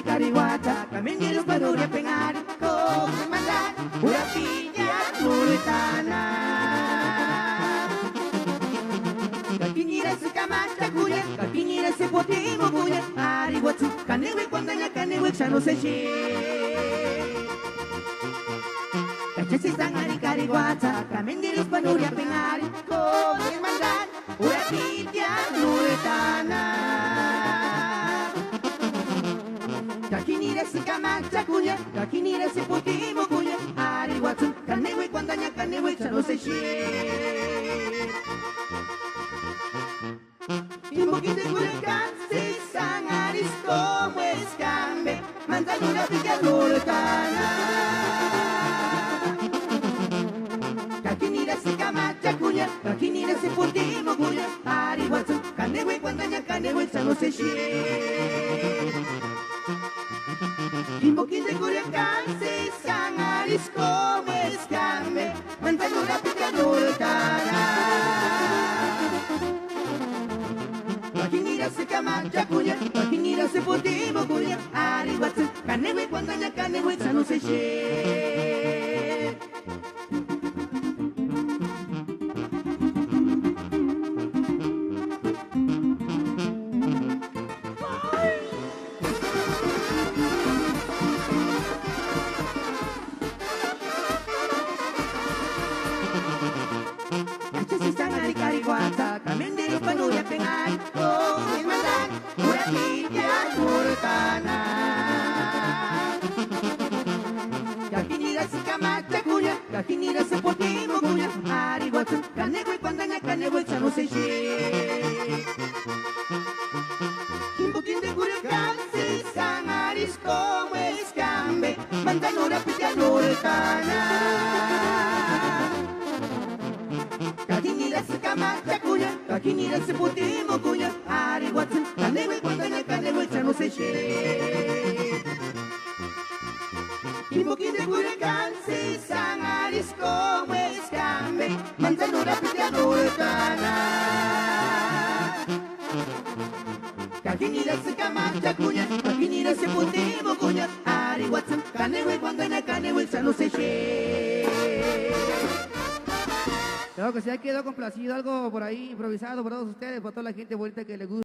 Cariwata, kami nilupadur ya pengari ko mandan, ura pinya muritana. Kakinira se kamata kuya, kakinira se potimo kuya, ari watu kanewe kwandanya kanewe chano se she. Kachesi sangari cariwata, kami nilupadur ya pengari ko mandan, ura pinya muritana. Kakinira se kamata kuya, kakinira se potimo kuya, ari watu kanewe kwandanya kanewe chano se she. Imbukite kulekan se sangaris como escambe, manzano la pilla lorcana. Kakinira se kamata kuya, kakinira se potimo kuya, ari watu kanewe kwandanya kanewe chano se she. Imbukite kulekan se sangaris como escambe, manzano la pilla lorcana. Kakinira se kamata kuya, kakinira se potimo kuya, ari watu kanewe kwandanya kanewe chano se she. Sangari cariwata, kamendiri panuya pengai, oh mandan, ura pinya muritana. Kakinira se kamata kuya, kakinira se potimo kuya, ari watu kanewe kwandanya kanewe chano se she. Kimbukinde kuya kansi sangaris como escambe, mandan ura pinya muritana. Kakinira se kamata kuya, kakinira se potimo kuya, ari watu kanewe kwandanya kanewe chano se she. Imbukinde kuya kansi sangaris como escambe, manzano la pilla lorcana. Kakinira se kamata kuya, kakinira se potimo kuya, ari watu kanewe kwandanya kanewe chano se she. Creo que se ha quedado complacido, algo por ahí improvisado por todos ustedes, por toda la gente bonita que le gusta.